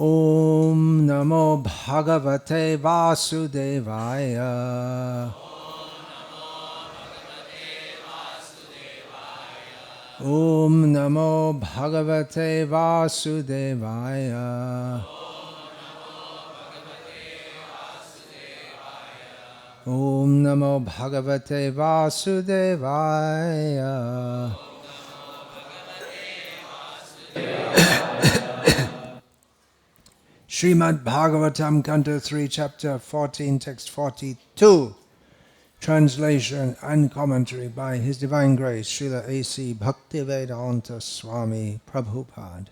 Om Namo Bhagavate Vasudevaya. Om Namo Bhagavate Vasudevaya. Om Namo Bhagavate Vasudevaya. Srimad Bhagavatam, Canto 3, Chapter 14, Text 42. Translation and commentary by His Divine Grace, Srila A.C. Bhaktivedanta Swami Prabhupada.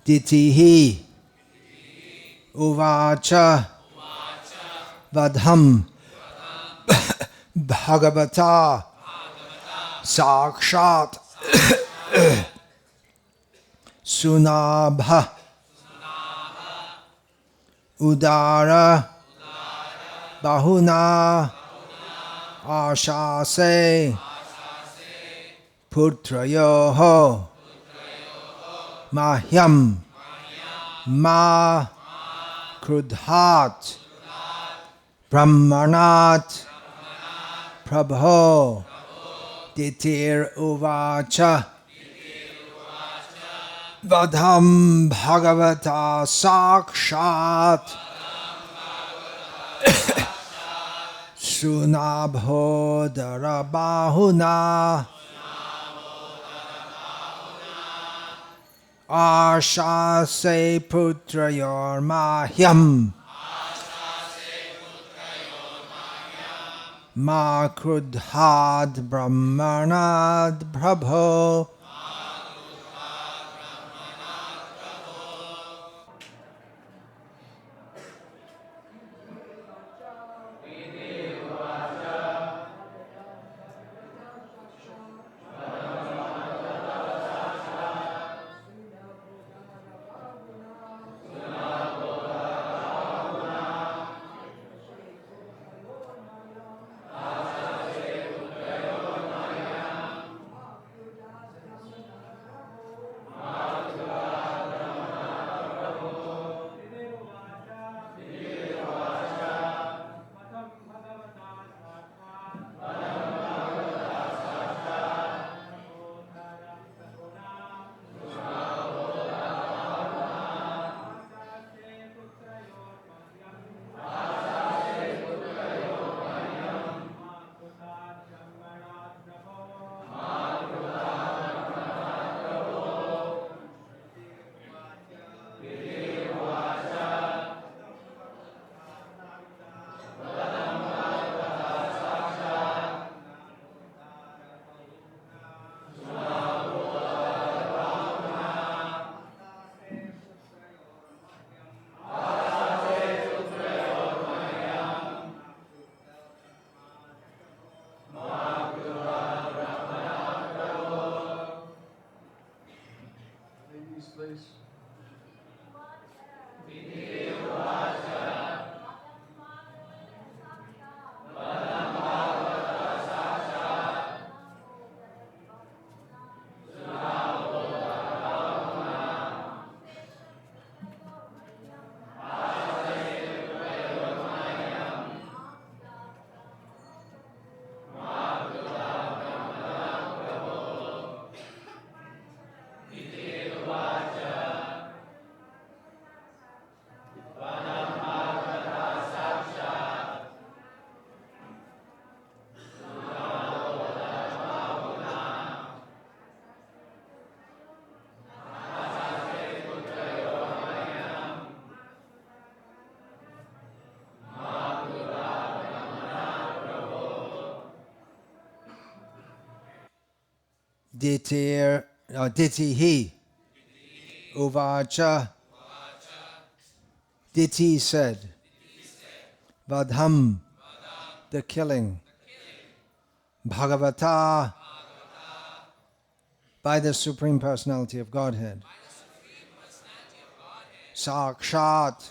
Ditihi Uvacha Vadham Bhagavata Sakshat Sunabha Udara Bahuna Ashase Putrayoho Mahyam Ma Krudhat Brahmanat Prabho Ditir Uvacha Vadham Bhagavata Sakshat Sunabho Darabahuna Ashase Putrayor Mahyam Ma Krudhad Brahmanad Prabho. Ditihi Uvacha. Diti said, Vadham, the killing, Bhagavata, by the Supreme Personality of Godhead, Sakshat,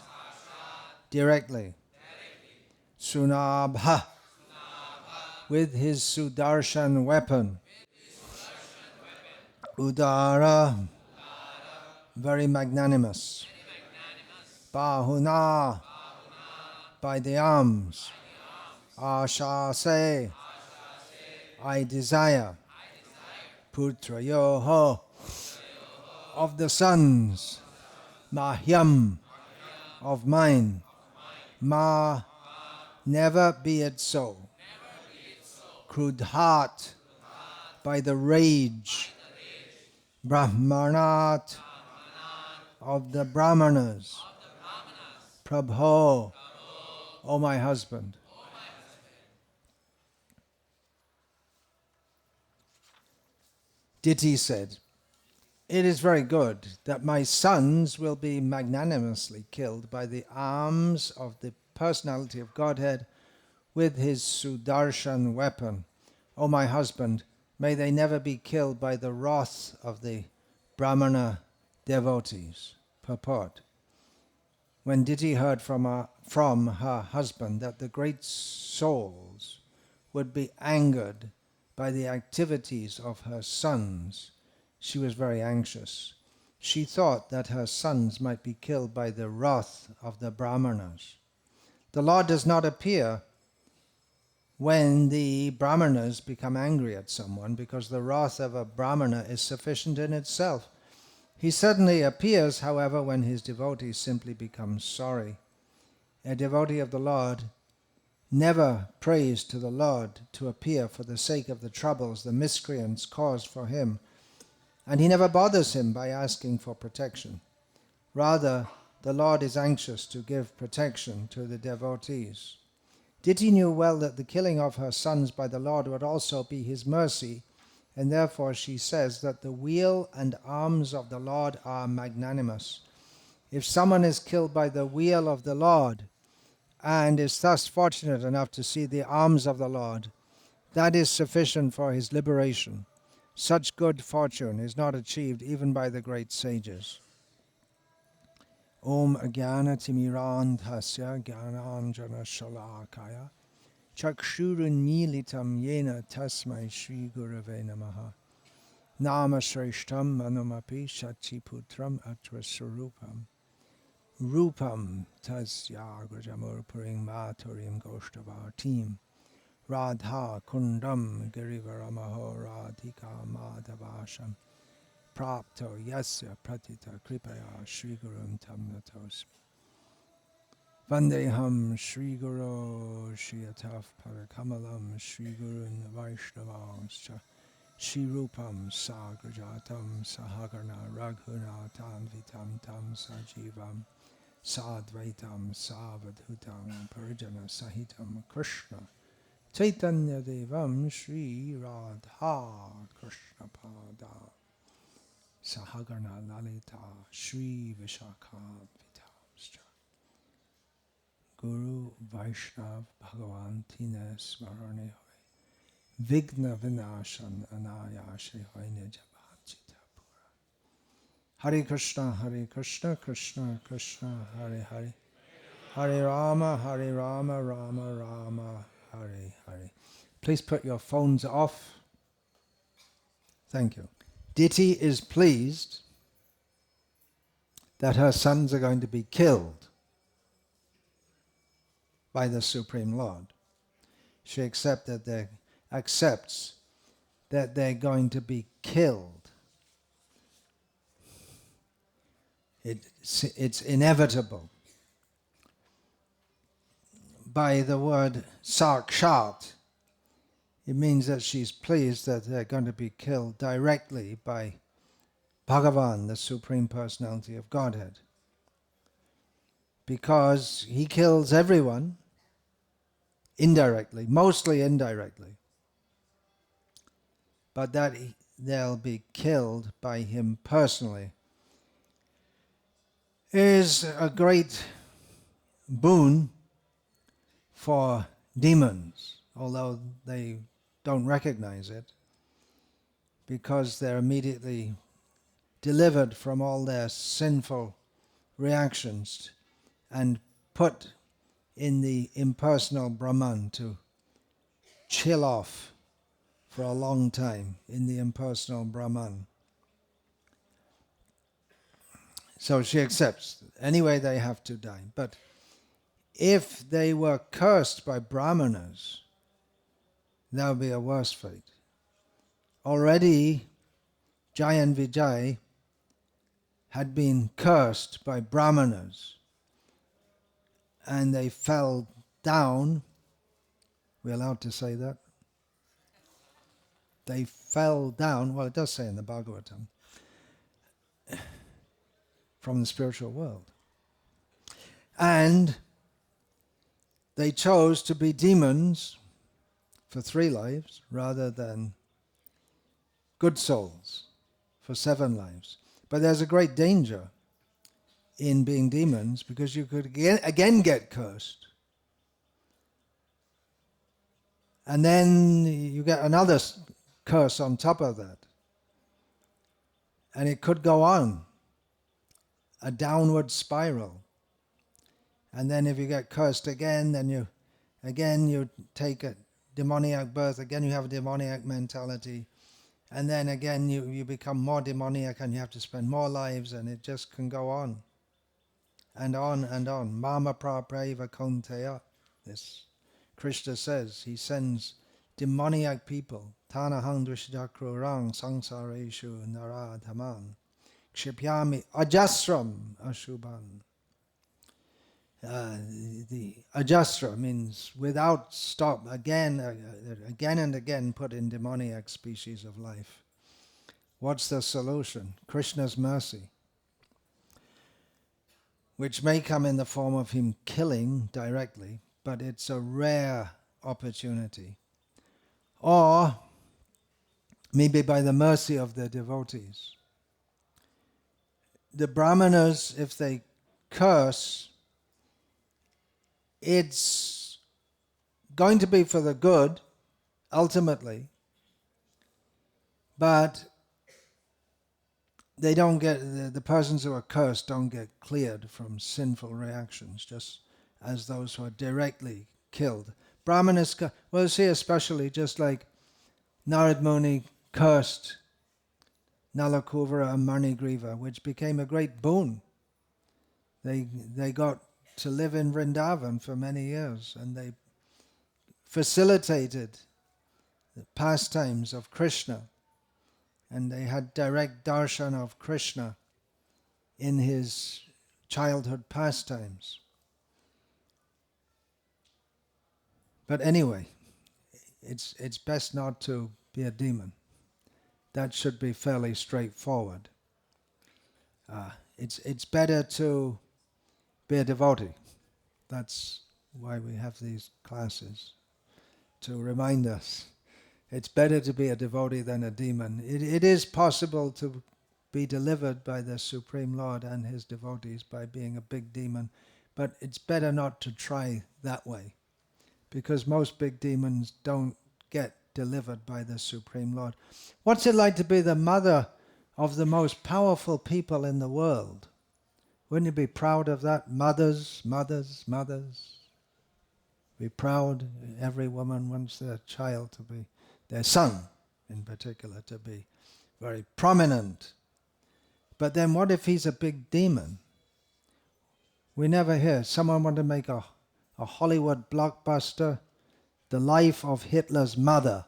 directly, Sunabha, with his Sudarshan weapon, Udara, very magnanimous, Bahuna, by the arms. Ashase, I desire. Putrayoho, of the sons. Mahyam, of mine. Ma, never be it so. Krudhat, by the rage. Brahmanat, of the Brahmanas. Prabho, O my husband. Diti said, it is very good that my sons will be magnanimously killed by the arms of the personality of Godhead with his Sudarshan weapon. O my husband, may they never be killed by the wrath of the Brahmana devotees. Purport. When Diti heard from her husband that the great souls would be angered by the activities of her sons, she was very anxious. She thought that her sons might be killed by the wrath of the Brahmanas. The Lord does not appear when the Brahmanas become angry at someone, because the wrath of a Brahmana is sufficient in itself. He suddenly appears, however, when his devotees simply become sorry. A devotee of the Lord never prays to the Lord to appear for the sake of the troubles the miscreants cause for him, and he never bothers him by asking for protection. Rather, the Lord is anxious to give protection to the devotees. Diti knew well that the killing of her sons by the Lord would also be his mercy, and therefore she says that the wheel and arms of the Lord are magnanimous. If someone is killed by the wheel of the Lord, and is thus fortunate enough to see the arms of the Lord, that is sufficient for his liberation. Such good fortune is not achieved even by the great sages. Om Ajnana Timirandhasya Jnananjana Shalakaya Chakshurunmilitam Yena Tasmai Shri Gurave Namaha Nama Shreshtam Manumapi Shachiputram Atra Surupam Rupam Tasya Grajamurpurim Maturim Goshtavatim Radha Kundam Girivaramaho Radhika Madhavasham Prapto Yasya Pratita Kripaya Shri Gurum Tamnatos Vandeham Shri Guru Shriataf Parakamalam Shri Gurun Vaishnavanscha Shri Rupam Sagrajatam Sahagarna Raghunatan Vitam Tam Sajivam Sadvaitam Savadhutam Parjana Sahitam Krishna Chaitanya Devam Shri Radha Krishna Pada Sahagarna Lalita Shri Vishakha Vitamscha Guru Vaishnav Bhagavan Tina Smarane Hoy Vigna Vinashan Anayashe Hoy Nijabhachita Pura Hare Krishna Krishna Krishna Hare Hare Hare Rama Rama Rama Hare Hare. Please put your phones off. Thank you. Diti is pleased that her sons are going to be killed by the Supreme Lord. She accepts that they're going to be killed. It's inevitable. By the word sakshat, it means that she's pleased that they're going to be killed directly by Bhagavan, the Supreme Personality of Godhead. Because he kills everyone indirectly, mostly indirectly. But that they'll be killed by him personally is a great boon for demons, although they don't recognize it, because they're immediately delivered from all their sinful reactions and put in the impersonal Brahman to chill off for a long time in the impersonal Brahman. So she accepts. Anyway, they have to die. But if they were cursed by brahmanas, that would be a worse fate. Already, Jai and Vijay had been cursed by brahmanas, and they fell down. We're allowed to say that? They fell down, well, it does say in the Bhagavatam, from the spiritual world. And they chose to be demons for 3 lives rather than good souls for 7 lives. But there's a great danger in being demons, because you could again get cursed. And then you get another curse on top of that. And it could go on, a downward spiral. And then if you get cursed again, then you take a demoniac birth, again you have a demoniac mentality, and then again you become more demoniac and you have to spend more lives, and it just can go on and on and on. Mama prapraiva kaunteya. This Krishna says, he sends demoniac people, tanahang drishyakrurang samsareshu naradhaman kshipyami ajasram ashubhan. The ajasra means without stop, again and again put in demoniac species of life. What's the solution? Krishna's mercy, which may come in the form of him killing directly, but it's a rare opportunity. Or maybe by the mercy of the devotees. The brahmanas, if they curse, it's going to be for the good, ultimately, but they don't get, the persons who are cursed don't get cleared from sinful reactions, just as those who are directly killed. Brahmanas, well, see, especially just like Narad Muni cursed Nalakuvara and Manigriva, which became a great boon. They got to live in Vrindavan for many years, and they facilitated the pastimes of Krishna, and they had direct darshan of Krishna in his childhood pastimes. But anyway, it's best not to be a demon. That should be fairly straightforward. It's better to be a devotee. That's why we have these classes, to remind us. It's better to be a devotee than a demon. It is possible to be delivered by the Supreme Lord and his devotees by being a big demon, but it's better not to try that way, because most big demons don't get delivered by the Supreme Lord. What's it like to be the mother of the most powerful people in the world? Wouldn't you be proud of that? Mothers. Be proud. Every woman wants their child to be, their son in particular, to be very prominent. But then what if he's a big demon? We never hear someone want to make a Hollywood blockbuster, the life of Hitler's mother.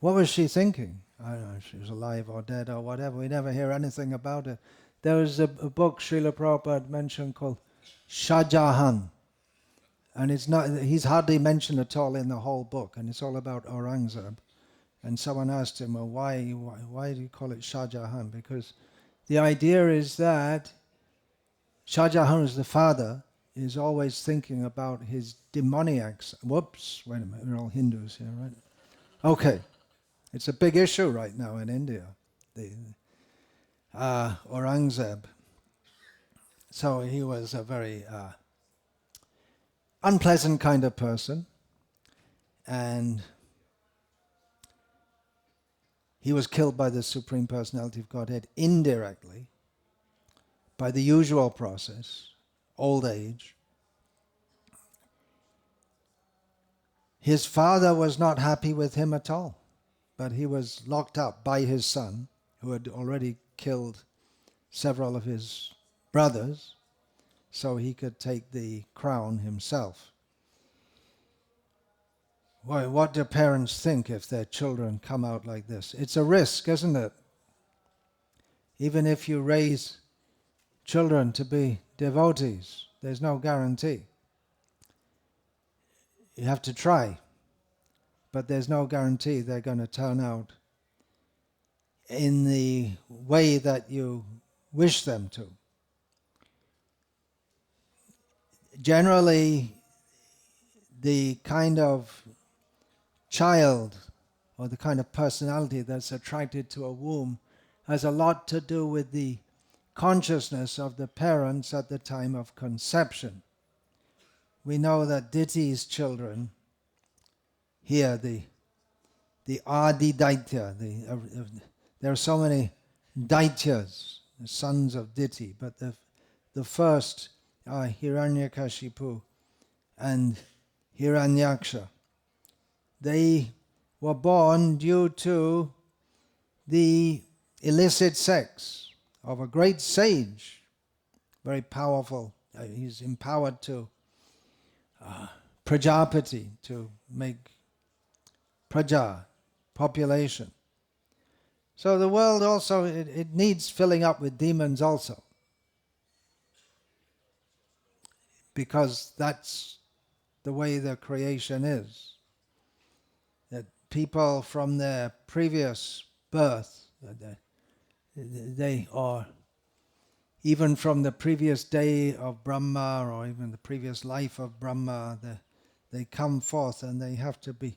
What was she thinking? I don't know if she was alive or dead or whatever. We never hear anything about it. There was a book Srila Prabhupada mentioned called Shah Jahan. And he's hardly mentioned at all in the whole book. And it's all about Aurangzeb. And someone asked him, well, why do you call it Shah Jahan? Because the idea is that Shah Jahan, as the father, is always thinking about his demoniacs. Whoops, wait a minute, we're all Hindus here, right? Okay, it's a big issue right now in India, the Aurangzeb. So he was a very unpleasant kind of person, and he was killed by the Supreme Personality of Godhead indirectly by the usual process, old age. His father was not happy with him at all, but he was locked up by his son, who had already killed several of his brothers so he could take the crown himself. Why, what do parents think if their children come out like this? It's a risk, isn't it? Even if you raise children to be devotees, there's no guarantee. You have to try, but there's no guarantee they're going to turn out in the way that you wish them to. Generally, the kind of child or the kind of personality that's attracted to a womb has a lot to do with the consciousness of the parents at the time of conception. We know that Diti's children, here the Adi Daitya, there are so many Daityas, the sons of Diti, but the first are Hiranyakashipu and Hiranyaksha. They were born due to the illicit sex of a great sage, very powerful. He's empowered to Prajapati, to make praja, population. So the world also, it needs filling up with demons also, because that's the way the creation is. That people from their previous birth, they are, even from the previous day of Brahma or even the previous life of Brahma, they come forth and they have to be,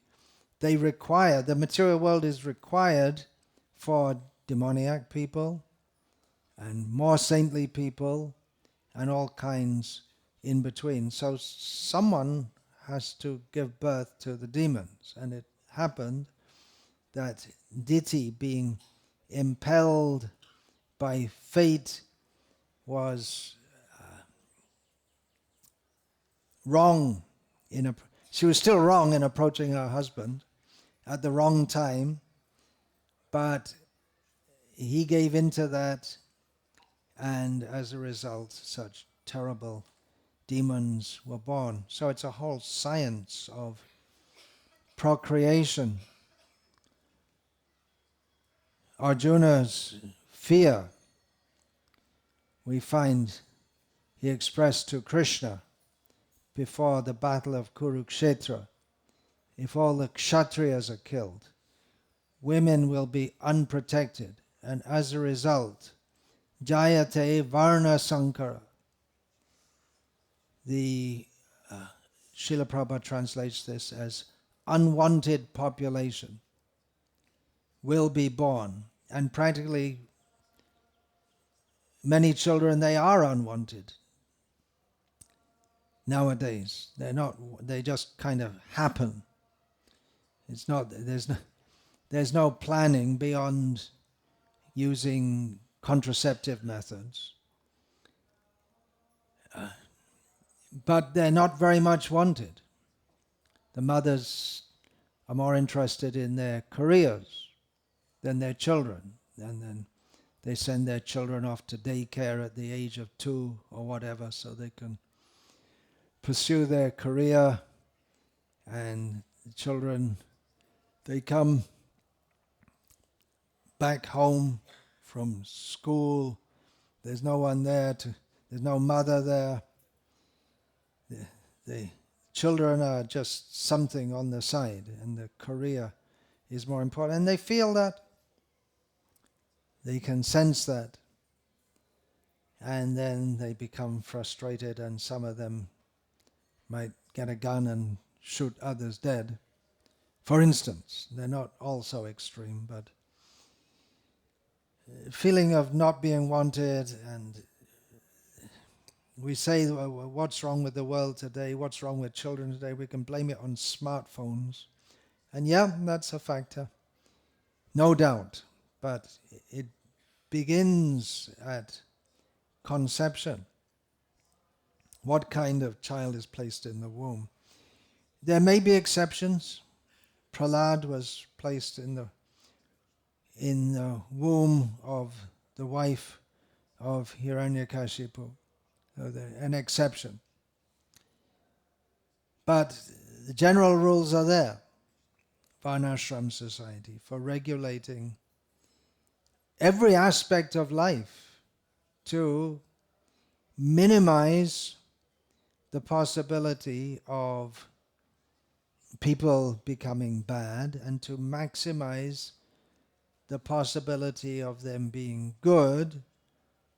they require, the material world is required for demoniac people and more saintly people and all kinds in between. So someone has to give birth to the demons, and it happened that Diti, being impelled by fate, was wrong. She was still wrong in approaching her husband at the wrong time, but he gave into that, and as a result, such terrible demons were born. So it's a whole science of procreation. Arjuna's fear, we find he expressed to Krishna before the battle of Kurukshetra. If all the Kshatriyas are killed, women will be unprotected, and as a result, Jayate Varnasankara. The Srila Prabhupada translates this as unwanted population will be born, and practically many children, they are unwanted nowadays. They're not, they just kind of happen. It's not, there's no planning beyond using contraceptive methods. But they're not very much wanted. The mothers are more interested in their careers than their children. And then they send their children off to daycare at the age of 2 or whatever, so they can pursue their career. And the children, they come back home from school. There's no one there, there's no mother there. The children are just something on the side, and the career is more important. And they feel that. They can sense that. And then they become frustrated, and some of them might get a gun and shoot others dead. For instance, they're not all so extreme, but feeling of not being wanted, and we say, what's wrong with the world today, what's wrong with children today, we can blame it on smartphones. And yeah, that's a factor, no doubt. But it begins at conception. What kind of child is placed in the womb? There may be exceptions. Prahlad was placed in the womb of the wife of Hiranyakashipu, an exception. But the general rules are there, Varnashram society, for regulating every aspect of life to minimize the possibility of people becoming bad and to maximize the possibility of them being good,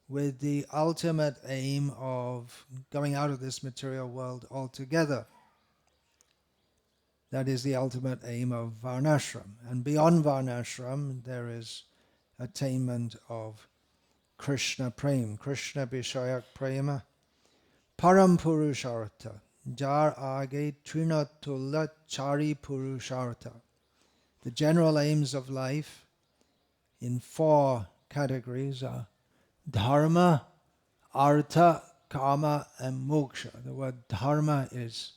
with the ultimate aim of going out of this material world altogether. That is the ultimate aim of Varnashram. And beyond Varnashram, there is attainment of Krishna Prem, Krishna Vishayak Prema, Param Purushartha, Jar Age Trinatula Chari Purushartha. The general aims of life in 4 categories are Dharma, Artha, Kama, and Moksha. The word Dharma is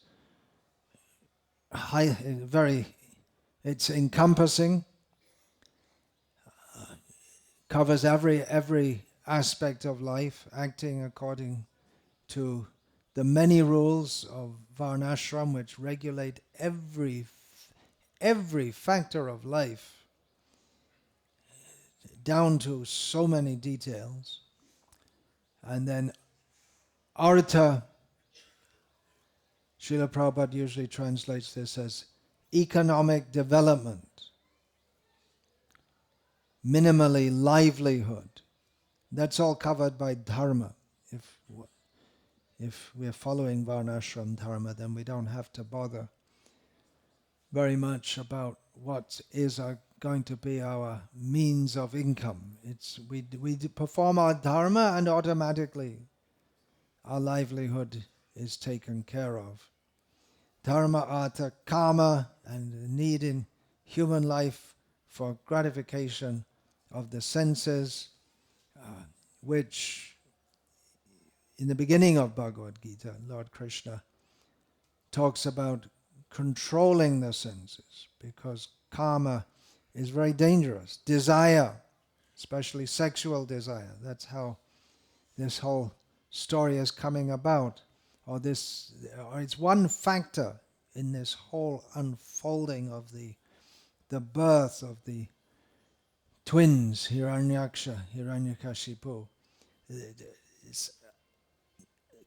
it's encompassing, covers every aspect of life, acting according to the many rules of Varnashram, which regulate every factor of life down to so many details. And then Artha, Srila Prabhupada usually translates this as economic development, minimally livelihood. That's all covered by Dharma. If we're following Varnashram Dharma, then we don't have to bother very much about what is going to be our means of income. We perform our Dharma and automatically our livelihood is taken care of. Dharma, Artha, Kama, and the need in human life for gratification of the senses, which in the beginning of Bhagavad-gita, Lord Krishna talks about controlling the senses, because Kama is very dangerous. Desire, especially sexual desire, that's how this whole story is coming about. Or it's one factor in this whole unfolding of the birth of the twins, Hiranyaksha, Hiranyakashipu.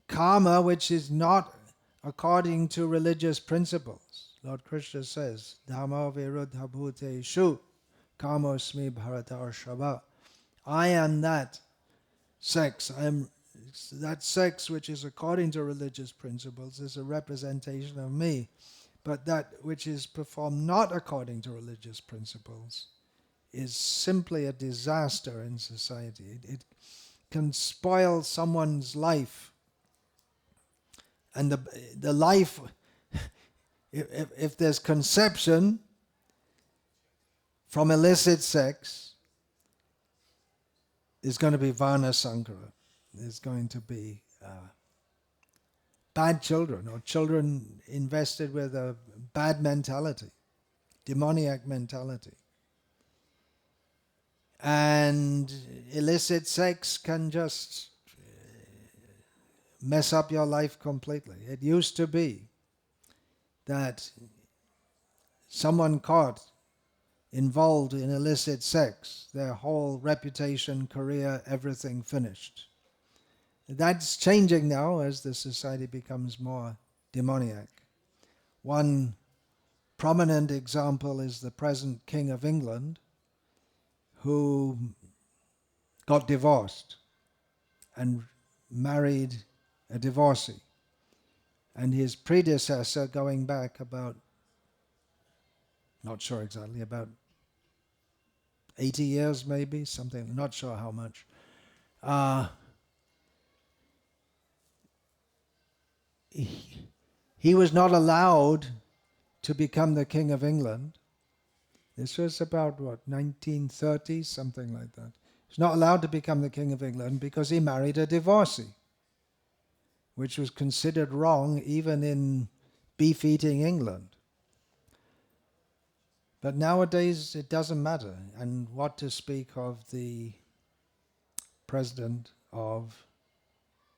Karma, which is not according to religious principles. Lord Krishna says, Dhamma viruddha bhuteshu kamosmi bharatarshava. I am that sex. I am that sex which is according to religious principles is a representation of me. But that which is performed not according to religious principles is simply a disaster in society. It can spoil someone's life. And the life, if there's conception from illicit sex, is going to be Varna Sankara. There's going to be bad children, or children invested with a bad mentality, demoniac mentality. And illicit sex can just mess up your life completely. It used to be that someone caught involved in illicit sex, their whole reputation, career, everything finished. That's changing now as the society becomes more demoniac. One prominent example is the present King of England, who got divorced and married a divorcee. And his predecessor, going back about, not sure exactly, about 80 years maybe, something, not sure how much, he was not allowed to become the King of England. This was about, 1930, something like that. He was not allowed to become the King of England because he married a divorcee, which was considered wrong even in beef-eating England. But nowadays it doesn't matter. And what to speak of the President of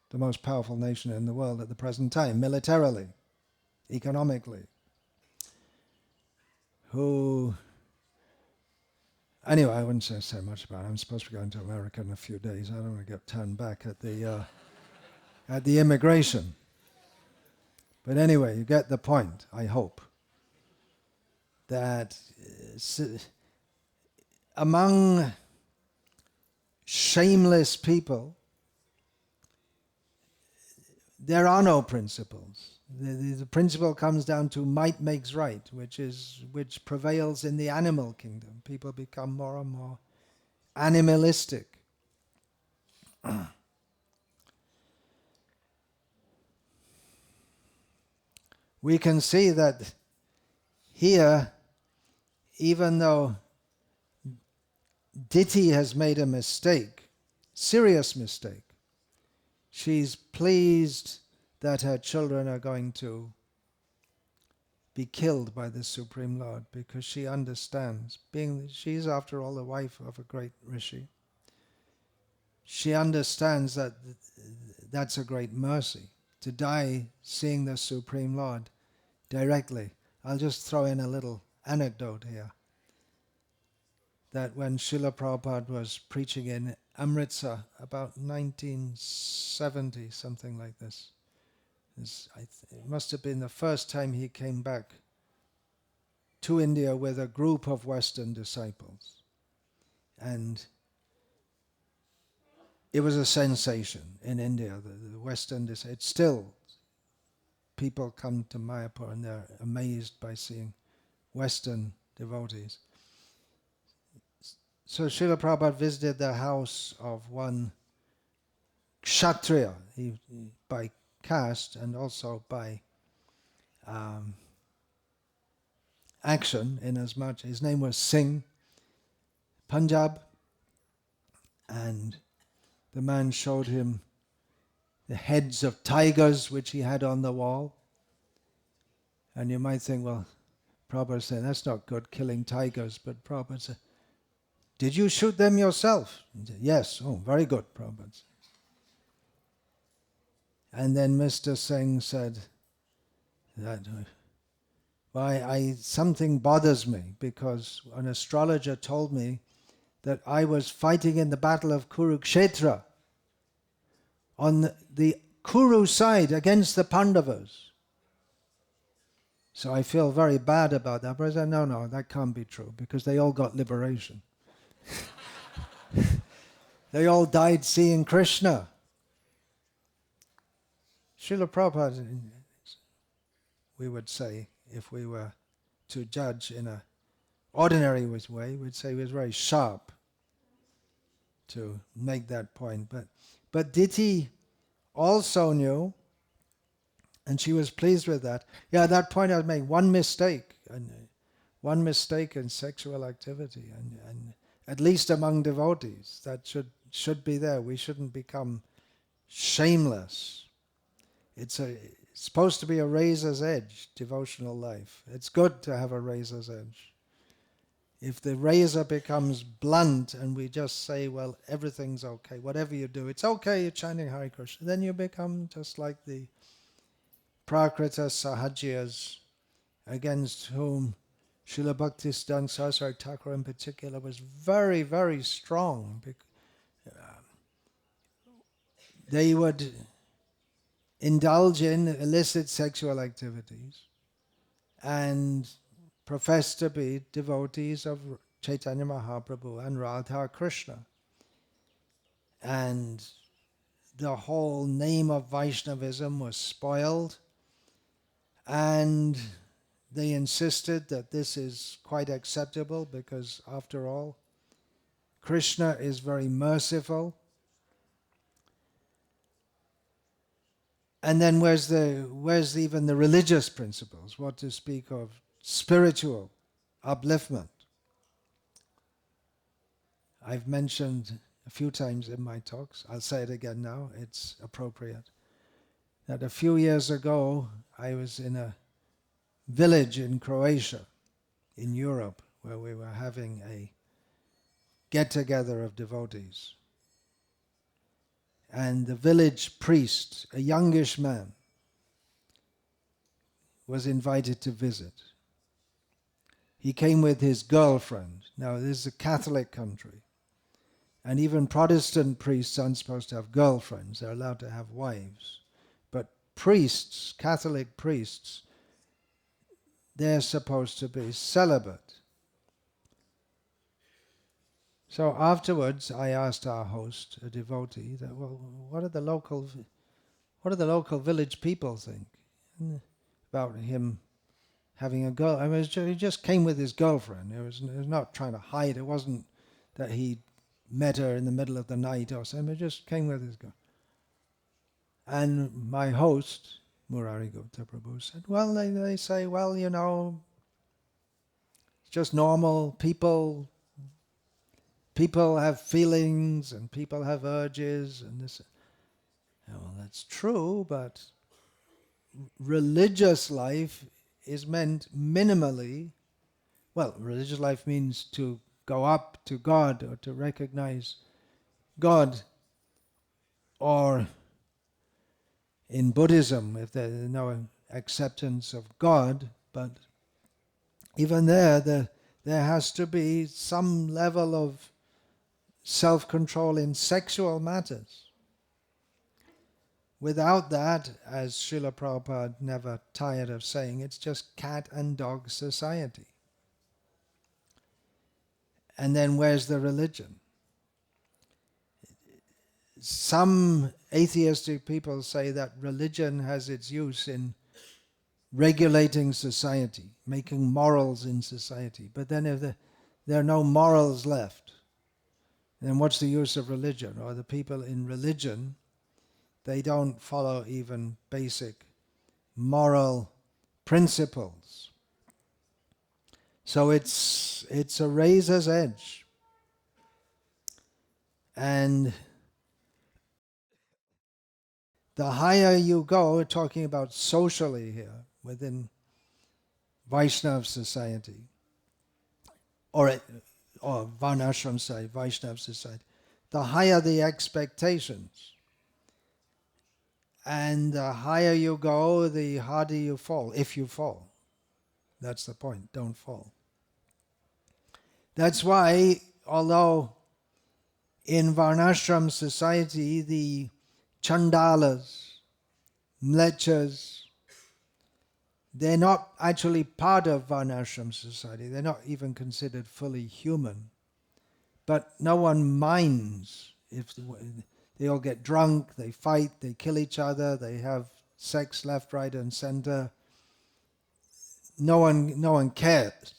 the most powerful nation in the world at the present time, militarily, economically, who... Anyway, I wouldn't say much about it. I'm supposed to be going to America in a few days. I don't want to get turned back at the immigration. But anyway, you get the point, I hope. That among shameless people, there are no principles. The principle comes down to might makes right, which prevails in the animal kingdom. People become more and more animalistic. We can see that here, even though Diti has made a mistake, serious mistake, she's pleased that her children are going to be killed by the Supreme Lord, because she understands, she's after all the wife of a great rishi, she understands that that's a great mercy, to die seeing the Supreme Lord directly. I'll just throw in a little anecdote here, that when Srila Prabhupada was preaching in Amritsar about 1970, something like this, it must have been the first time he came back to India with a group of Western disciples. And it was a sensation in India, the Western disciples. It's still, people come to Mayapur and they're amazed by seeing Western devotees. So Srila Prabhupada visited the house of one Kshatriya, by caste and also by action, inasmuch his name was Singh, Punjab, and the man showed him the heads of tigers which he had on the wall. And you might think, well, Prabhupada said, that's not good, killing tigers. But Prabhupada said, did you shoot them yourself? He said, yes. Oh, very good, Prabhupada said. And then Mr. Singh said that, something bothers me, because an astrologer told me that I was fighting in the battle of Kurukshetra on the Kuru side against the Pandavas. So I feel very bad about that. But I said, no, that can't be true, because they all got liberation. They all died seeing Krishna. Srila Prabhupada, we would say, if we were to judge in an ordinary way, we'd say he was very sharp to make that point. But Diti also knew, and she was pleased with that. Yeah, at that point I made one mistake in sexual activity, and at least among devotees, that should be there. We shouldn't become shameless. It's supposed to be a razor's edge, devotional life. It's good to have a razor's edge. If the razor becomes blunt and we just say, well, everything's okay, whatever you do, it's okay, you're chanting Hare Krishna, then you become just like the Prakrita Sahajiyas, against whom Srila Bhaktisiddhanta Saraswati Thakur in particular was very, very strong. They would indulge in illicit sexual activities and profess to be devotees of Chaitanya Mahaprabhu and Radha Krishna. And the whole name of Vaishnavism was spoiled, and they insisted that this is quite acceptable because, after all, Krishna is very merciful. And then where's even the religious principles? What to speak of spiritual upliftment? I've mentioned a few times in my talks, I'll say it again now, it's appropriate, that a few years ago I was in a village in Croatia, in Europe, where we were having a get-together of devotees. And the village priest, a youngish man, was invited to visit. He came with his girlfriend. Now, this is a Catholic country. And even Protestant priests aren't supposed to have girlfriends. They're allowed to have wives. But priests, Catholic priests, they're supposed to be celibate. So afterwards, I asked our host, a devotee, that, well, what do the local village people think about him having a girl? I mean, he just came with his girlfriend. It was not trying to hide. It wasn't that he met her in the middle of the night or something. He just came with his girl. And my host, Murari Gupta Prabhu, said, well, they say, well, you know, it's just normal. People have feelings and people have urges and this. Well, that's true, but religious life is meant minimally. Well, religious life means to go up to God or to recognize God. Or in Buddhism, if there's no acceptance of God, but even there has to be some level of self-control in sexual matters. Without that, as Srila Prabhupada never tired of saying, it's just cat and dog society. And then where's the religion? Some atheistic people say that religion has its use in regulating society, making morals in society. But then if there are no morals left, then what's the use of religion? Or the people in religion, they don't follow even basic moral principles. So it's a razor's edge. And the higher you go, we're talking about socially here, within Vaishnava society, or Varnashrama society, Vaishnava society, the higher the expectations. And the higher you go, the harder you fall, if you fall. That's the point, don't fall. That's why, although in Varnashram society, the chandalas, mlechas, they're not actually part of Varnashram society. They're not even considered fully human. But no one minds if they all get drunk, they fight, they kill each other, they have sex left, right, and center. No one cares.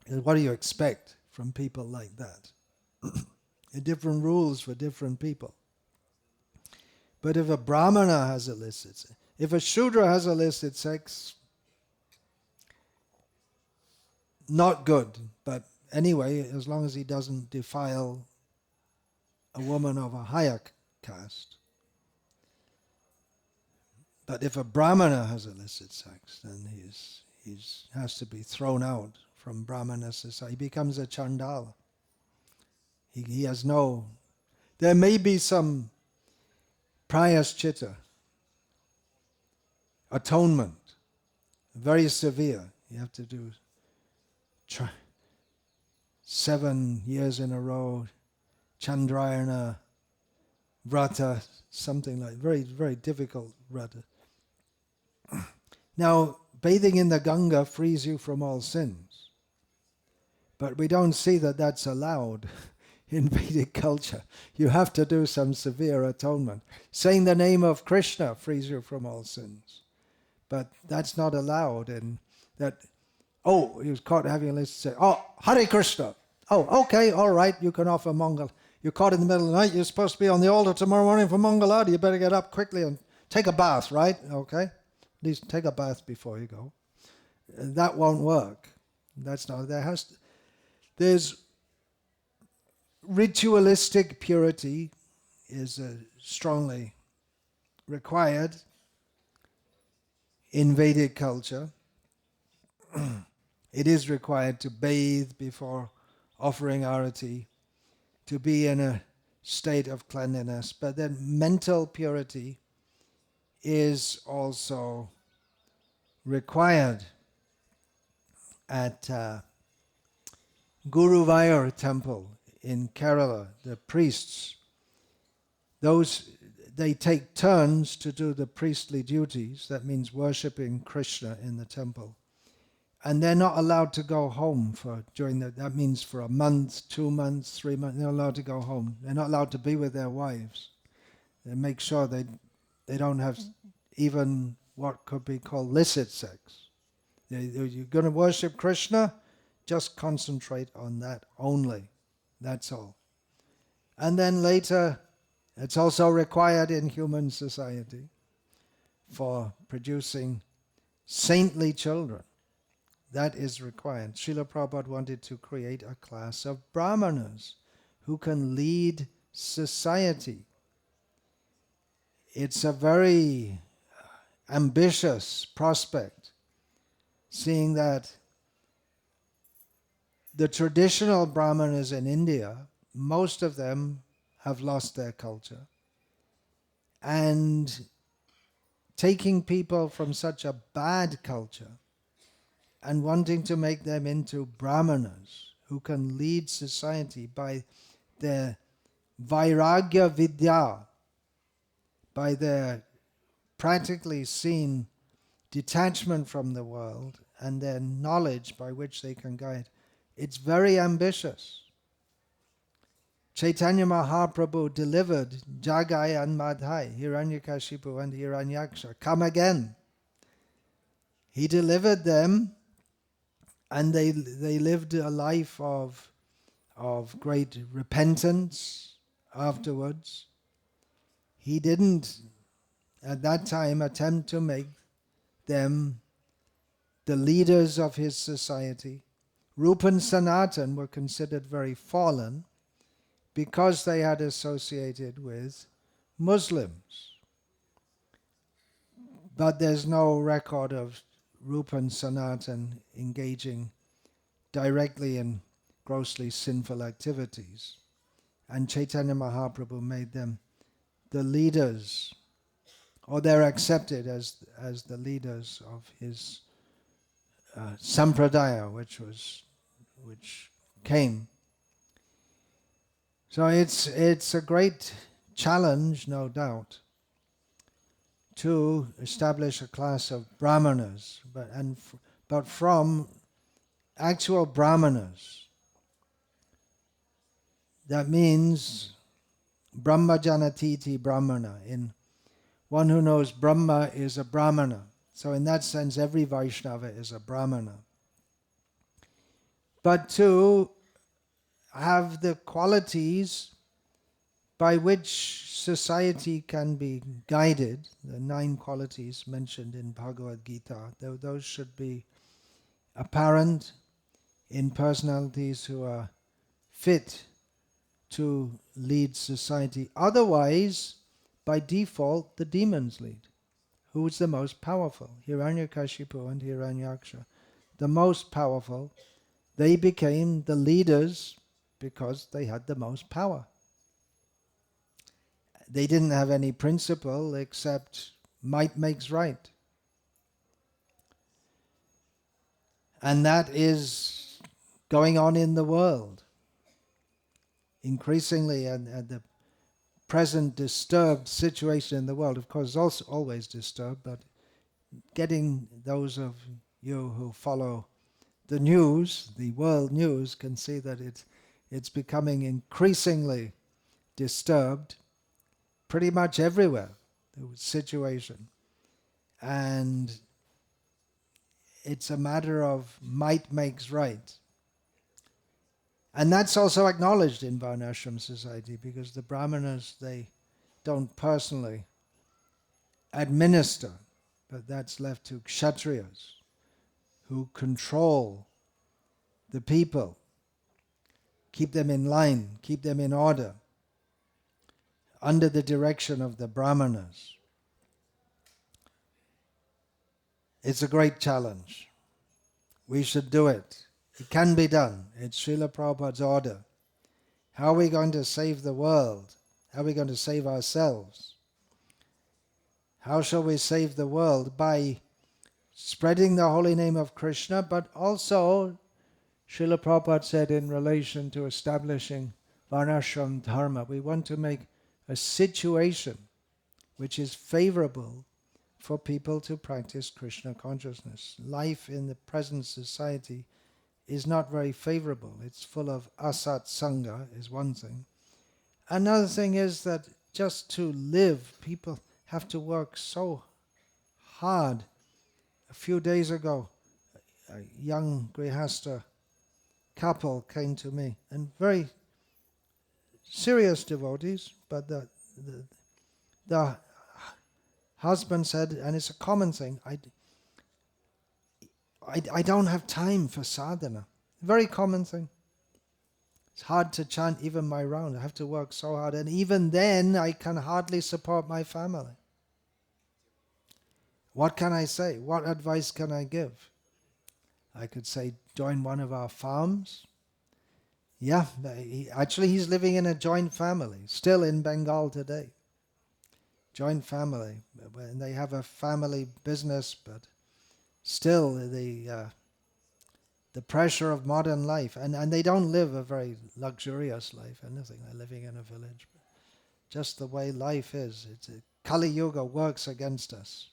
What do you expect from people like that? Different rules for different people. But if a brahmana has illicit sex, if a shudra has illicit sex, not good. But anyway, as long as he doesn't defile a woman of a higher caste. But if a brahmana has illicit sex, then he has to be thrown out from brahmana society. He becomes a chandala. He has no... There may be some prayaschita, atonement, very severe. You have to do 7 years in a row, Chandrayana Vrata, something like very, very difficult Vrata. Now, bathing in the Ganga frees you from all sins. But we don't see that that's allowed in Vedic culture. You have to do some severe atonement. Saying the name of Krishna frees you from all sins. But that's not allowed in that, oh, he was caught having a list to say, oh, Hare Krishna. Oh, okay, all right, you can offer Mangal. You're caught in the middle of the night, you're supposed to be on the altar tomorrow morning for Mangaladi. You better get up quickly and take a bath, right? Okay? At least take a bath before you go. That won't work. That's not, there's ritualistic purity is strongly required in Vedic culture. It is required to bathe before offering arati, to be in a state of cleanliness, but then mental purity is also required. At Guruvayur temple in Kerala, the priests, they take turns to do the priestly duties. That means worshipping Krishna in the temple. And they're not allowed to go home that means for a month, 2 months, 3 months, they're not allowed to go home. They're not allowed to be with their wives. They make sure they don't have even what could be called licit sex. You're going to worship Krishna, just concentrate on that only. That's all. And then later, it's also required in human society for producing saintly children. That is required. Srila Prabhupada wanted to create a class of brahmanas who can lead society. It's a very ambitious prospect, seeing that the traditional brahmanas in India, most of them have lost their culture. And taking people from such a bad culture and wanting to make them into brahmanas who can lead society by their vairagya vidya, by their practically seen detachment from the world and their knowledge by which they can guide. It's very ambitious. Chaitanya Mahaprabhu delivered Jagai and Madhai, Hiranyakashipu and Hiranyaksha. Come again. He delivered them, and they lived a life of great repentance afterwards. He didn't at that time attempt to make them the leaders of his society. Rupa and Sanatan were considered very fallen because they had associated with Muslims. But there's no record of Rupa and Sanatan engaging directly in grossly sinful activities. And Chaitanya Mahaprabhu made them the leaders, or they're accepted as the leaders of his sampradaya, which came. So it's a great challenge, no doubt, to establish a class of brahmanas, but from actual brahmanas. That means Brahmajanatiti Brahmana. In one who knows Brahma is a Brahmana. So in that sense, every Vaishnava is a Brahmana. But to have the qualities by which society can be guided, the 9 qualities mentioned in Bhagavad-gita, those should be apparent in personalities who are fit to lead society. Otherwise, by default, the demons lead. Who is the most powerful? Hiranyakashipu and Hiranyaksha. The most powerful. They became the leaders because they had the most power. They didn't have any principle except might makes right. And that is going on in the world. Increasingly, and the present disturbed situation in the world, of course, is also always disturbed, but getting those of you who follow the news, the world news, can see that it's becoming increasingly disturbed pretty much everywhere, the situation. And it's a matter of might makes right. And that's also acknowledged in Varnashrama society, because the Brahmanas, they don't personally administer, but that's left to Kshatriyas, who control the people, keep them in line, keep them in order, under the direction of the Brahmanas. It's a great challenge. We should do it. It can be done. It's Srila Prabhupada's order. How are we going to save the world? How are we going to save ourselves? How shall we save the world? By spreading the holy name of Krishna, but also, Srila Prabhupada said in relation to establishing Varnashrama Dharma, we want to make a situation which is favorable for people to practice Krishna consciousness. Life in the present society is not very favorable. It's full of asat sangha, is one thing. Another thing is that just to live, people have to work so hard. A few days ago, a young Grihastha couple came to me, and very serious devotees, but the husband said, and it's a common thing, I don't have time for sadhana. Very common thing. It's hard to chant even my round. I have to work so hard, and even then I can hardly support my family. What can I say? What advice can I give? I could say, join one of our farms. Yeah, actually he's living in a joint family, still in Bengal today. Joint family. And they have a family business, but still the pressure of modern life. And they don't live a very luxurious life, anything. They're living in a village. But just the way life is. Kali Yuga works against us.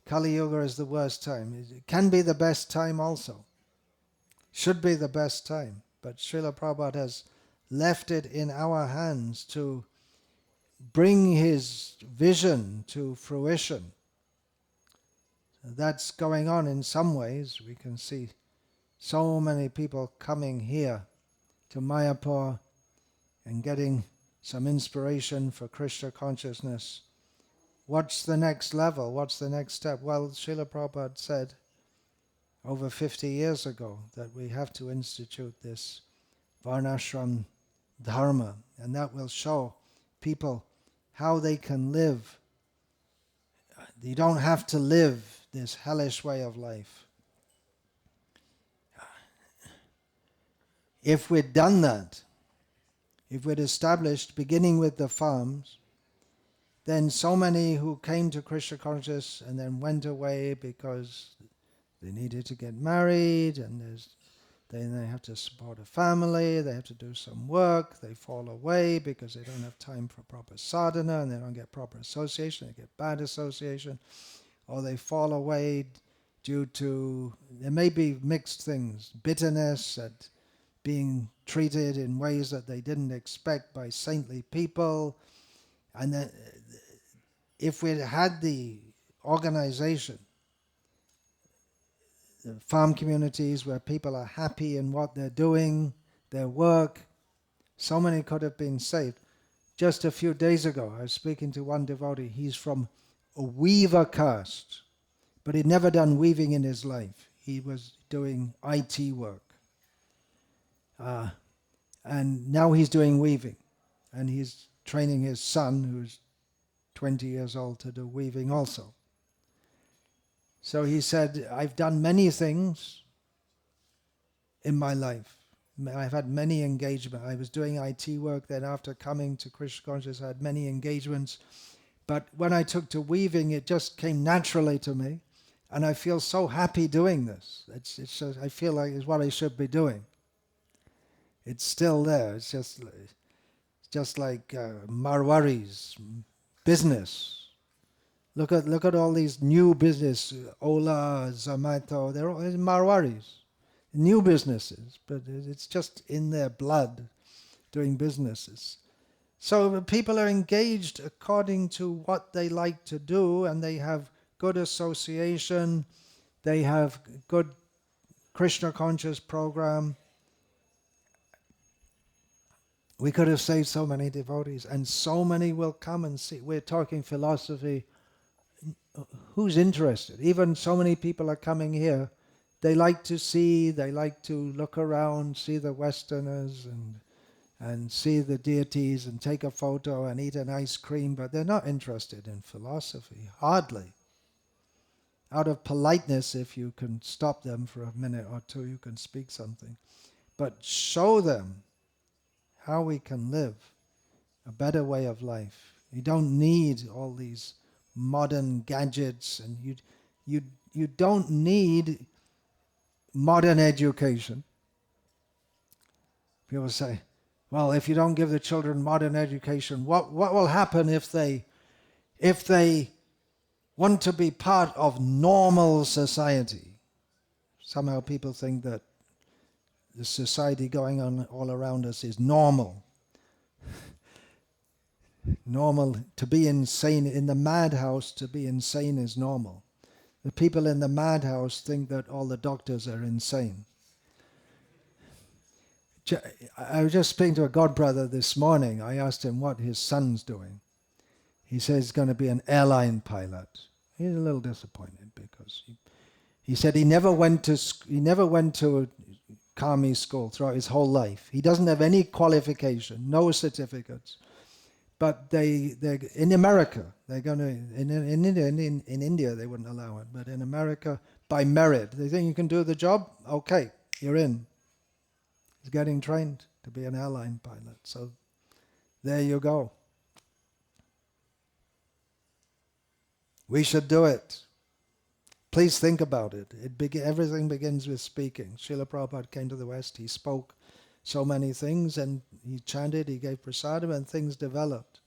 Kali Yuga is the worst time. It can be the best time also. Should be the best time. But Srila Prabhupada has left it in our hands to bring his vision to fruition. That's going on in some ways. We can see so many people coming here to Mayapur and getting some inspiration for Krishna consciousness. What's the next level? What's the next step? Well, Srila Prabhupada said over 50 years ago that we have to institute this Varnashrama Dharma, and that will show people how they can live. You don't have to live this hellish way of life. If we'd done that, if we'd established, beginning with the farms, then so many who came to Krishna consciousness and then went away because they needed to get married, and then they have to support a family, they have to do some work, they fall away because they don't have time for proper sadhana, and they don't get proper association, they get bad association, or they fall away due to, there may be mixed things, bitterness at being treated in ways that they didn't expect by saintly people. And then, if we had the organization, the farm communities where people are happy in what they're doing, their work, so many could have been saved. Just a few days ago, I was speaking to one devotee. He's from a weaver caste, but he'd never done weaving in his life. He was doing IT work. And now he's doing weaving. And he's training his son, who's 20 years old, to do weaving also. So he said, I've done many things in my life. I've had many engagements. I was doing IT work, then after coming to Krishna consciousness, I had many engagements. But when I took to weaving, it just came naturally to me. And I feel so happy doing this. It's just, I feel like it's what I should be doing. It's still there. It's just like Marwari's business. Look at all these new business, Ola, Zomato, they're all Marwaris, new businesses, but it's just in their blood doing businesses. So people are engaged according to what they like to do, and they have good association, they have good Krishna conscious program. We could have saved so many devotees, and so many will come and see. We're talking philosophy. Who's interested? Even so many people are coming here. They like to see, they like to look around, see the Westerners and see the deities and take a photo and eat an ice cream, but they're not interested in philosophy, hardly. Out of politeness, if you can stop them for a minute or two, you can speak something. But show them how we can live a better way of life. You don't need all these modern gadgets, and you don't need modern education. People say, well, if you don't give the children modern education, what will happen if they want to be part of normal society? Somehow people think that the society going on all around us is normal. Normal, to be insane, in the madhouse, to be insane is normal. The people in the madhouse think that all the doctors are insane. I was just speaking to a godbrother this morning. I asked him what his son's doing. He says he's going to be an airline pilot. He's a little disappointed because he said he never went to Kami school throughout his whole life. He doesn't have any qualification, no certificates. But they're in America, they're going to, in India they wouldn't allow it, but in America, by merit, they think you can do the job, okay, you're in. He's getting trained to be an airline pilot, so there you go. We should do it. Please think about it. Everything begins with speaking. Srila Prabhupada came to the West, he spoke so many things, and he chanted, he gave prasadam, and things developed.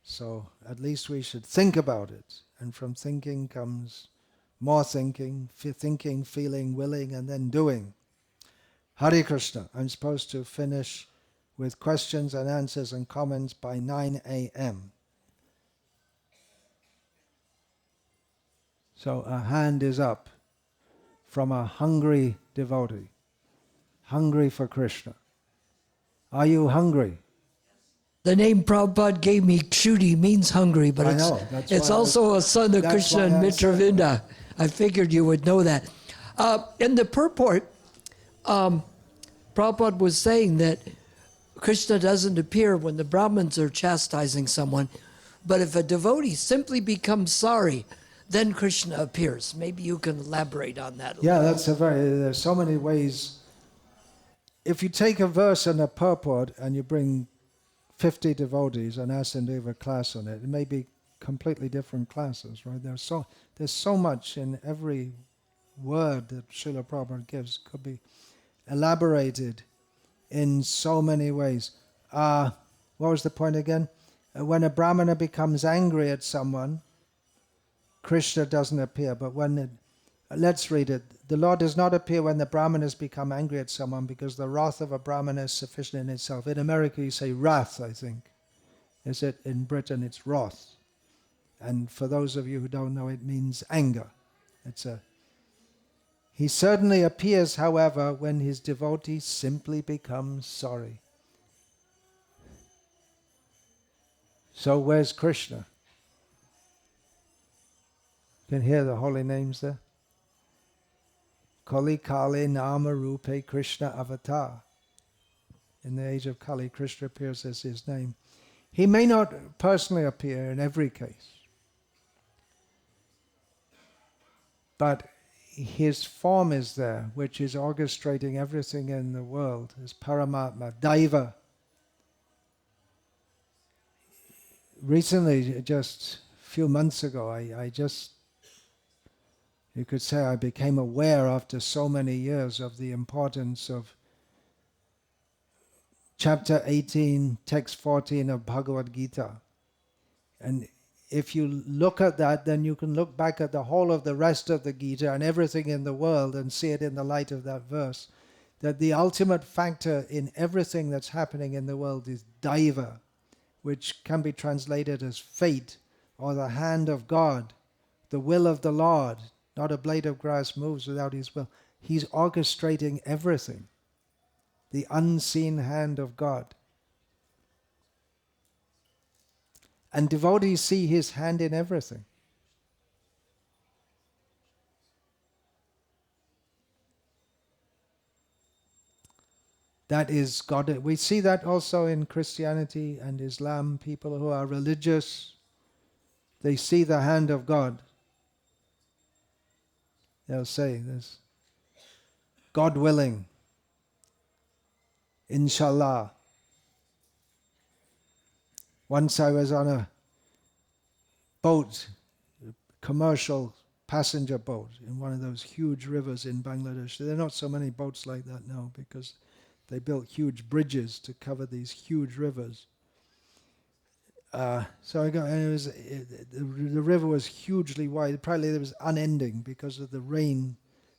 So at least we should think about it, and from thinking comes more thinking, feeling, willing, and then doing. Hare Krishna. I'm supposed to finish with questions and answers and comments by 9 a.m. So a hand is up from a hungry devotee. Hungry for Krishna. Are you hungry? The name Prabhupada gave me, Kshudi, means hungry, but it's also a son of Krishna and Mitravinda. I figured you would know that. In the purport, Prabhupada was saying that Krishna doesn't appear when the Brahmins are chastising someone, but if a devotee simply becomes sorry, then Krishna appears. Maybe you can elaborate on that a little. There's so many ways. If you take a verse and a purport and you bring 50 devotees and ask them to give a class on it, it may be completely different classes, right? There's so much in every word that Srila Prabhupada gives, could be elaborated in so many ways. What was the point again? When a Brahmana becomes angry at someone, Krishna doesn't appear, but let's read it. The Lord does not appear when the Brahmanas become angry at someone, because the wrath of a Brahmana is sufficient in itself. In America you say wrath, I think. Is it? In Britain it's wrath. And for those of you who don't know, it means anger. He certainly appears, however, when his devotee simply becomes sorry. So where's Krishna? You can hear the holy names there. Kali Kali Nama Rupe Krishna Avatar. In the age of Kali, Krishna appears as his name. He may not personally appear in every case, but his form is there, which is orchestrating everything in the world, is Paramatma, Daiva. Recently, just a few months ago, you could say I became aware after so many years of the importance of chapter 18, text 14 of Bhagavad-gita. And if you look at that, then you can look back at the whole of the rest of the Gita and everything in the world and see it in the light of that verse. That the ultimate factor in everything that's happening in the world is Daiva, which can be translated as fate or the hand of God, the will of the Lord. Not a blade of grass moves without his will. He's orchestrating everything. The unseen hand of God. And devotees see his hand in everything. That is God. We see that also in Christianity and Islam. People who are religious, they see the hand of God. They'll say this, God willing, Inshallah, Once I was on a boat, a commercial passenger boat, in one of those huge rivers in Bangladesh. There are not so many boats like that now because they built huge bridges to cover these huge rivers. So I got, and the river was hugely wide. Probably it was unending because of the rain,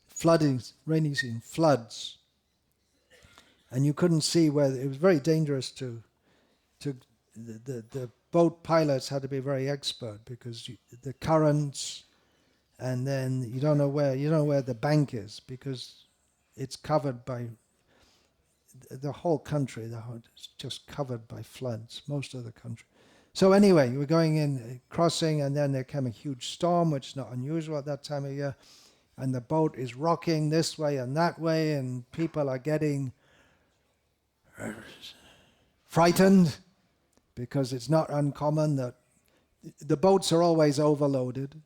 flooding, rainy season, floods. And you couldn't see where, it was very dangerous the boat pilots had to be very expert because the currents, and then you don't know where the bank is because it's covered by the whole country. It's just covered by floods, most of the country. So anyway, we're going in, crossing, and then there came a huge storm, which is not unusual at that time of year, and the boat is rocking this way and that way, and people are getting frightened because it's not uncommon that the boats are always overloaded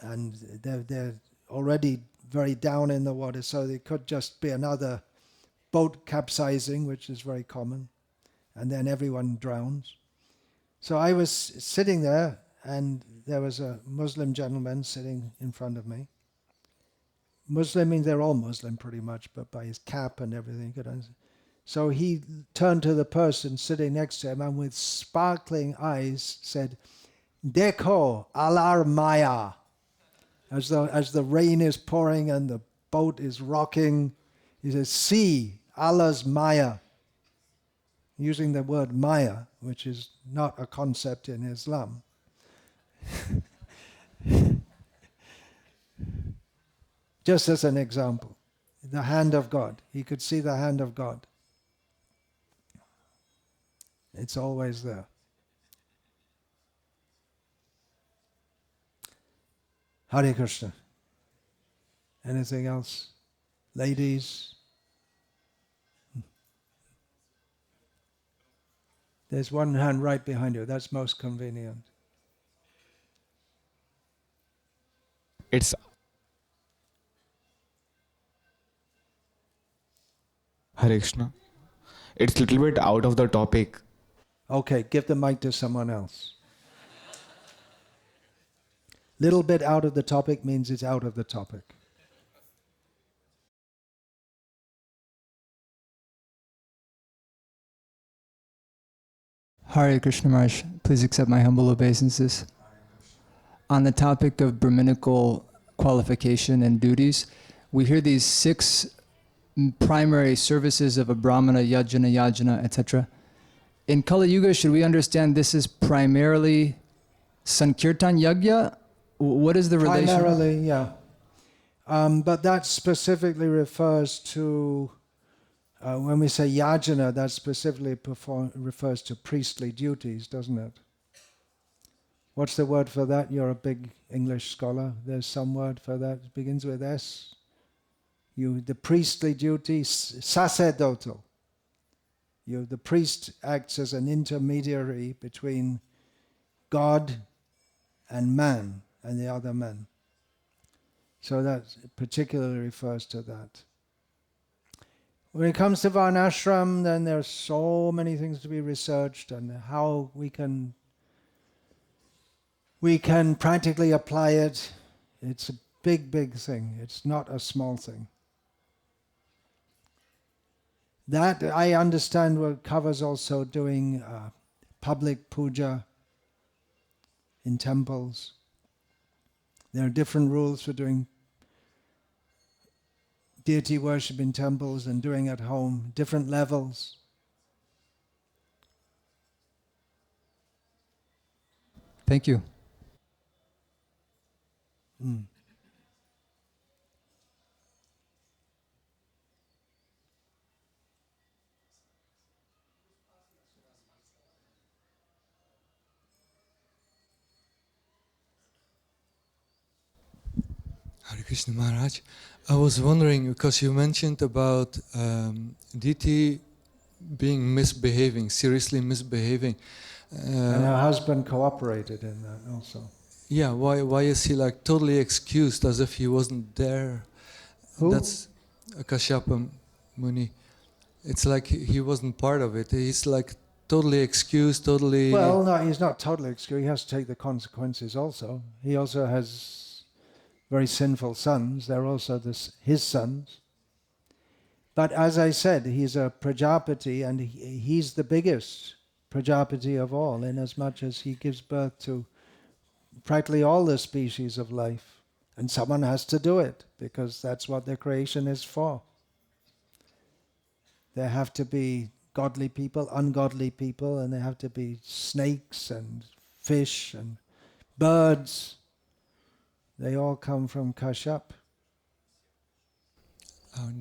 and they're already very down in the water, so there could just be another boat capsizing, which is very common, and then everyone drowns. So I was sitting there, and there was a Muslim gentleman sitting in front of me. Muslim means they're all Muslim pretty much, but by his cap and everything. So he turned to the person sitting next to him and with sparkling eyes said, "Dekho, Alar Maya." As the rain is pouring and the boat is rocking, he says, "See, Allah's Maya." Using the word Maya, which is not a concept in Islam. Just as an example, the hand of God. He could see the hand of God. It's always there. Hare Krishna. Anything else? Ladies? There's one hand right behind you. That's most convenient. It's Hare Krishna. It's a little bit out of the topic. Okay, give the mic to someone else. Little bit out of the topic means it's out of the topic. Hare Krishna Maharaj, please accept my humble obeisances. On the topic of Brahminical qualification and duties, we hear these 6 primary services of a Brahmana, yajna, etc. In Kali Yuga, should we understand this is primarily Sankirtan Yajna? What is the relation? Primarily, yeah. But that specifically refers to, when we say yajna, that specifically refers to priestly duties, doesn't it? What's the word for that? You're a big English scholar. There's some word for that. It begins with S. The priestly duty, sacerdotal. The priest acts as an intermediary between God and man and the other men. So that particularly refers to that. When it comes to Varnashram, then there are so many things to be researched and how we can practically apply it. It's a big, big thing. It's not a small thing. That, I understand, covers also doing public puja in temples. There are different rules for doing deity worship in temples and doing at home, different levels. Thank you. Hare Krishna Maharaj, I was wondering, because you mentioned about deity being misbehaving, seriously misbehaving. And her husband cooperated in that also. Yeah, why is he like totally excused as if he wasn't there? Who? That's Kashyapa Muni. It's like he wasn't part of it. He's like totally excused, totally... Well, no, he's not totally excused. He has to take the consequences also. He also has very sinful sons. They're also his sons. But as I said, he's a Prajapati, and he's the biggest Prajapati of all, inasmuch as he gives birth to practically all the species of life. And someone has to do it, because that's what their creation is for. There have to be godly people, ungodly people, and there have to be snakes and fish and birds. They all come from Kashyap.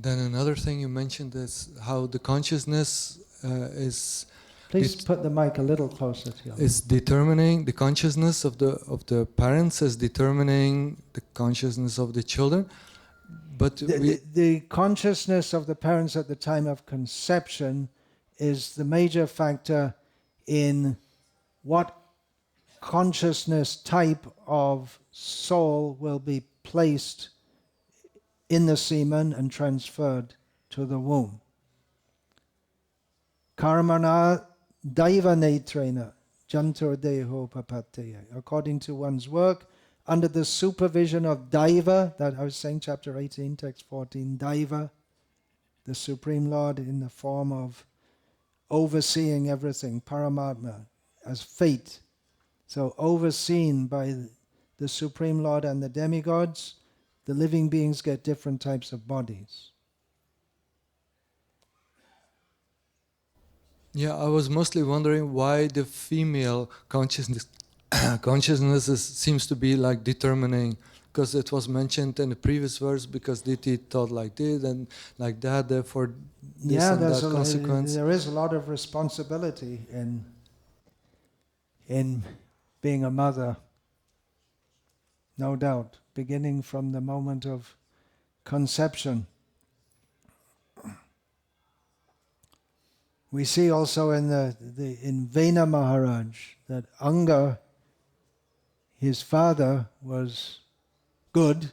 Then another thing you mentioned is how the consciousness is... Please put the mic a little closer to you. Is determining the consciousness of the parents is determining the consciousness of the children, but the consciousness of the parents at the time of conception is the major factor in what consciousness type of soul will be placed in the semen and transferred to the womb. Karmana Daiva Netrena Jantur Deho Papateya. According to one's work, under the supervision of Daiva, that I was saying, chapter 18, text 14, Daiva, the Supreme Lord in the form of overseeing everything, Paramatma, as fate. So overseen by the Supreme Lord and the demigods, the living beings get different types of bodies. Yeah, I was mostly wondering why the female consciousness seems to be like determining, because it was mentioned in the previous verse, because Diti thought like this and like that, therefore this and that consequence. There is a lot of responsibility in being a mother, no doubt, beginning from the moment of conception. We see also in Vena Maharaj that Anga, his father, was good,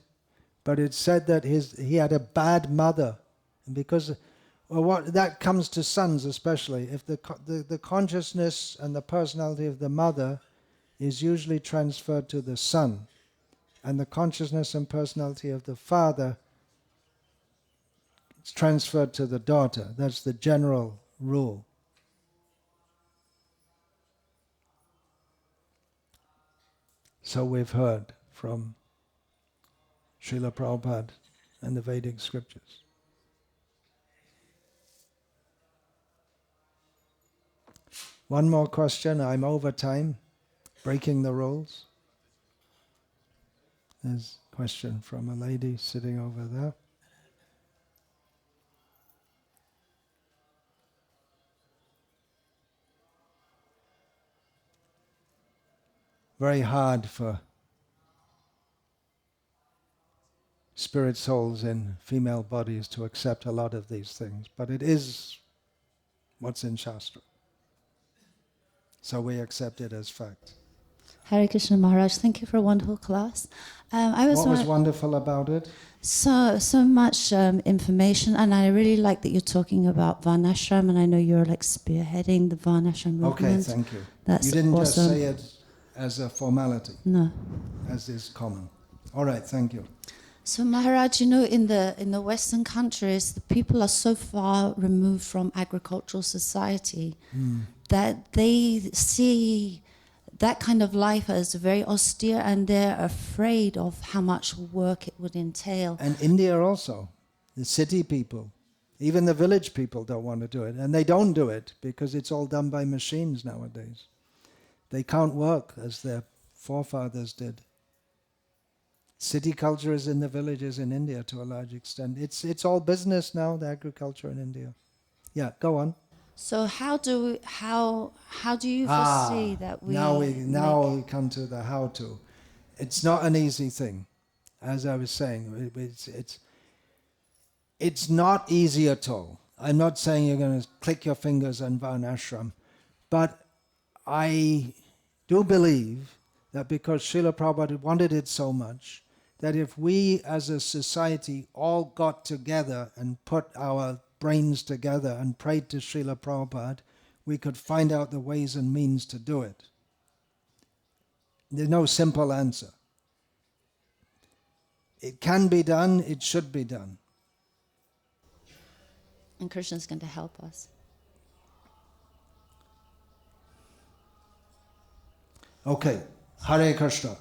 but it's said that he had a bad mother, and because that comes to sons especially. If the consciousness and the personality of the mother is usually transferred to the son, and the consciousness and personality of the father is transferred to the daughter. That's the general rule. So we've heard from Srila Prabhupada and the Vedic scriptures. One more question. I'm over time, breaking the rules. There's a question from a lady sitting over there. Very hard for spirit souls in female bodies to accept a lot of these things, but it is what's in Shastra. So we accept it as fact. Hare Krishna Maharaj, thank you for a wonderful class. What was wonderful about it? So much information, and I really like that you're talking about Varnashrama, and I know you're like spearheading the Varnashrama movement. Okay, thank you. That's you didn't awesome. just say it as a formality. No. As is common. All right, thank you. So Maharaj, you know, in the Western countries, the people are so far removed from agricultural society that they see that kind of life as very austere, and they're afraid of how much work it would entail. And India also, the city people, even the village people don't want to do it. And they don't do it because it's all done by machines nowadays. They can't work as their forefathers did. City culture is in the villages in India to a large extent. It's all business now, the agriculture in India. Yeah, go on. So how do you foresee that we now we come to the how to. It's not an easy thing, as I was saying. It's not easy at all. I'm not saying you're going to click your fingers and Varnashram, but I do believe that because Srila Prabhupada wanted it so much, that if we as a society all got together and put our brains together and prayed to Srila Prabhupada, we could find out the ways and means to do it. There's no simple answer. It can be done, it should be done. And Krishna's going to help us. Okay, Hare Krishna.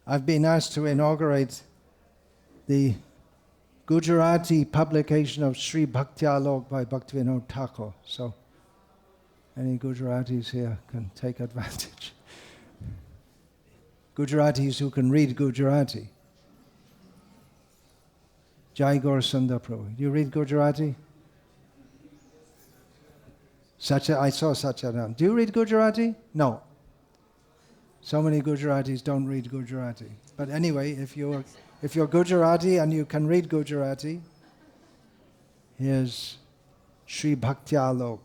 I've been asked to inaugurate the Gujarati publication of Sri Bhakti-alok by Bhaktivinoda Thakur. So, any Gujaratis here can take advantage. Gujaratis who can read Gujarati. Jai Gaur Sundar Prabhu. Do you read Gujarati? I saw Satyaram. Do you read Gujarati? No. So many Gujaratis don't read Gujarati. But anyway, if you're Gujarati and you can read Gujarati, here's Sri Bhakti-alok,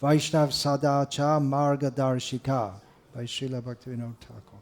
Vaishnav Sadacha Margadarshika by Srila Bhaktivinoda Thakur.